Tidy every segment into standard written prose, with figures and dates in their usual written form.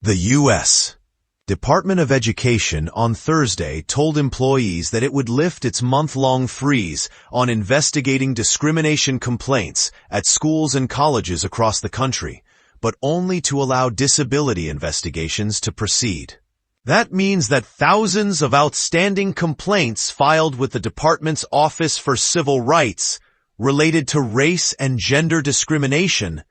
The U.S. Department of Education on Thursday told employees that it would lift its month-long freeze on investigating discrimination complaints at schools and colleges across the country, but only to allow disability investigations to proceed. That means that thousands of outstanding complaints filed with the department's Office for Civil Rights related to race and gender discrimination,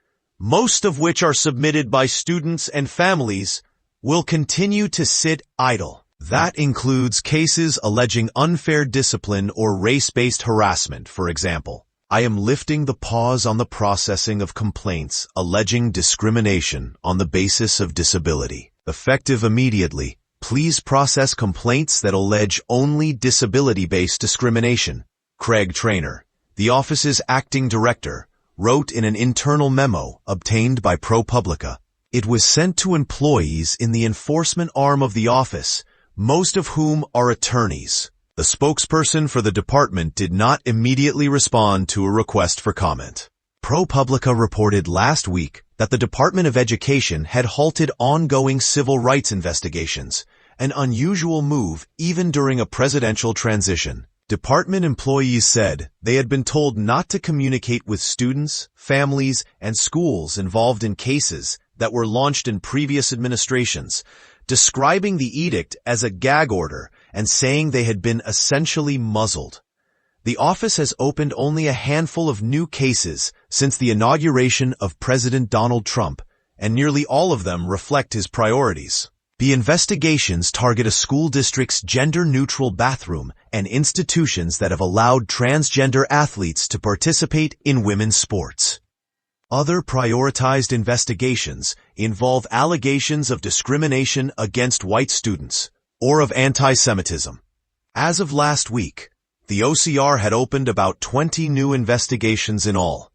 most of which are submitted by students and families, will continue to sit idle. That includes cases alleging unfair discipline or race-based harassment, for example. I am lifting the pause on the processing of complaints alleging discrimination on the basis of disability. Effective immediately, please process complaints that allege only disability-based discrimination. Craig Trainor, the office's acting director, wrote in an internal memo obtained by ProPublica. It was sent to employees in the enforcement arm of the office, most of whom are attorneys. The spokesperson for the department did not immediately respond to a request for comment. ProPublica reported last week that the Department of Education had halted ongoing civil rights investigations, an unusual move even during a presidential transition. Department employees said they had been told not to communicate with students, families, and schools involved in cases that were launched in previous administrations, describing the edict as a gag order and saying they had been essentially muzzled. The office has opened only a handful of new cases since the inauguration of President Donald Trump, and nearly all of them reflect his priorities. The investigations target a school district's gender-neutral bathroom and institutions that have allowed transgender athletes to participate in women's sports. Other prioritized investigations involve allegations of discrimination against white students or of anti-Semitism. As of last week, the OCR had opened about 20 new investigations in all,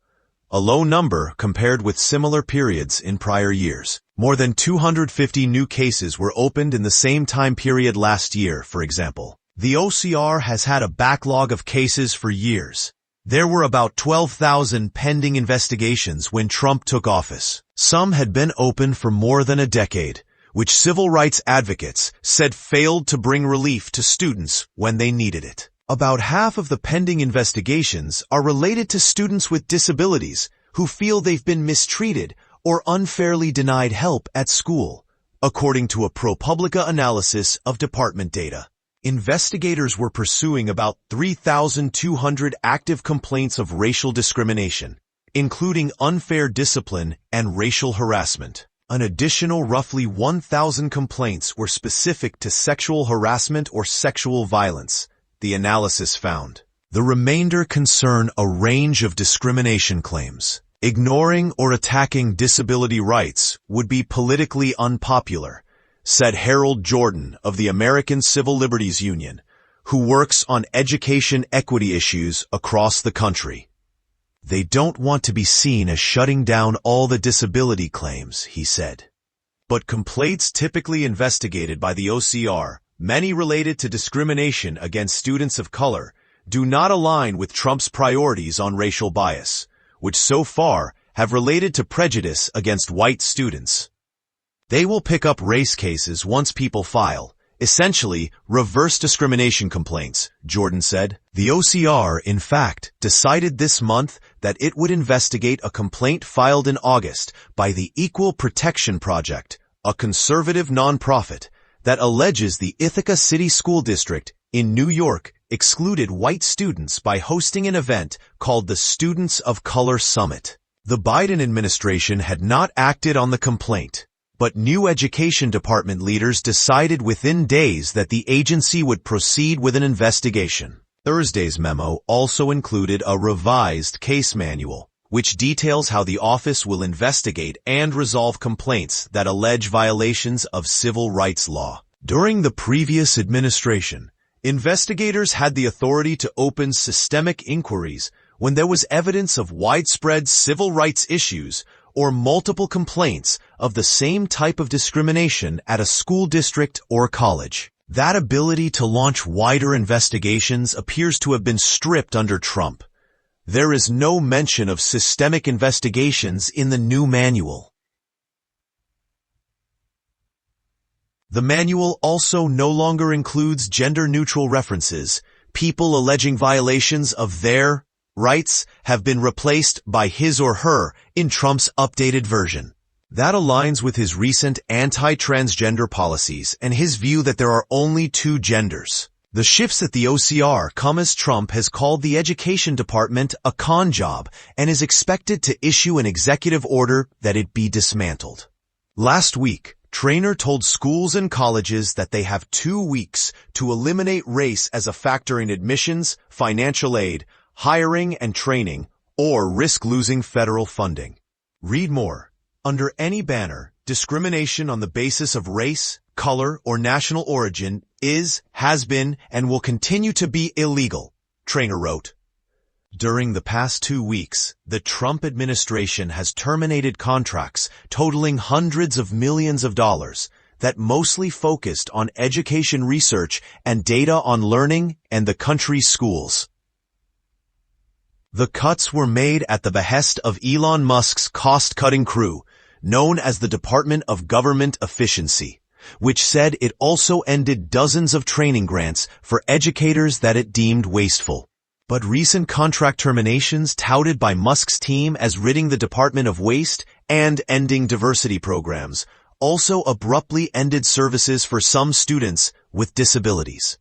a low number compared with similar periods in prior years. More than 250 new cases were opened in the same time period last year, for example. The OCR has had a backlog of cases for years. There were about 12,000 pending investigations when Trump took office. Some had been open for more than a decade, which civil rights advocates said failed to bring relief to students when they needed it. About half of the pending investigations are related to students with disabilities who feel they've been mistreated or unfairly denied help at school, according to a ProPublica analysis of department data. Investigators were pursuing about 3,200 active complaints of racial discrimination, including unfair discipline and racial harassment. An additional roughly 1,000 complaints were specific to sexual harassment or sexual violence, the analysis found. The remainder concern a range of discrimination claims. Ignoring or attacking disability rights would be politically unpopular, said Harold Jordan of the American Civil Liberties Union, who works on education equity issues across the country. They don't want to be seen as shutting down all the disability claims, he said. But complaints typically investigated by the OCR, many related to discrimination against students of color, do not align with Trump's priorities on racial bias, which so far have related to prejudice against white students. They will pick up race cases once people file, essentially reverse discrimination complaints, Jordan said. The OCR, in fact, decided this month that it would investigate a complaint filed in August by the Equal Protection Project, a conservative nonprofit that alleges the Ithaca City School District in New York excluded white students by hosting an event called the Students of Color Summit. The Biden administration had not acted on the complaint, but new education department leaders decided within days that the agency would proceed with an investigation. Thursday's memo also included a revised case manual, which details how the office will investigate and resolve complaints that allege violations of civil rights law. During the previous administration, investigators had the authority to open systemic inquiries when there was evidence of widespread civil rights issues or multiple complaints of the same type of discrimination at a school district or college. That ability to launch wider investigations appears to have been stripped under Trump. There is no mention of systemic investigations in the new manual. The manual also no longer includes gender-neutral references. People alleging violations of their rights have been replaced by his or her in Trump's updated version. That aligns with his recent anti-transgender policies and his view that there are only two genders. The shifts at the OCR come as Trump has called the Education Department a con job and is expected to issue an executive order that it be dismantled. Last week, Trainor told schools and colleges that they have 2 weeks to eliminate race as a factor in admissions, financial aid, hiring and training, or risk losing federal funding. Read more. Under any banner, discrimination on the basis of race, color, or national origin is, has been, and will continue to be illegal, Trainor wrote. During the past 2 weeks, the Trump administration has terminated contracts totaling hundreds of millions of dollars that mostly focused on education research and data on learning and the country's schools. The cuts were made at the behest of Elon Musk's cost-cutting crew, known as the Department of Government Efficiency, which said it also ended dozens of training grants for educators that it deemed wasteful. But recent contract terminations touted by Musk's team as ridding the department of waste and ending diversity programs also abruptly ended services for some students with disabilities.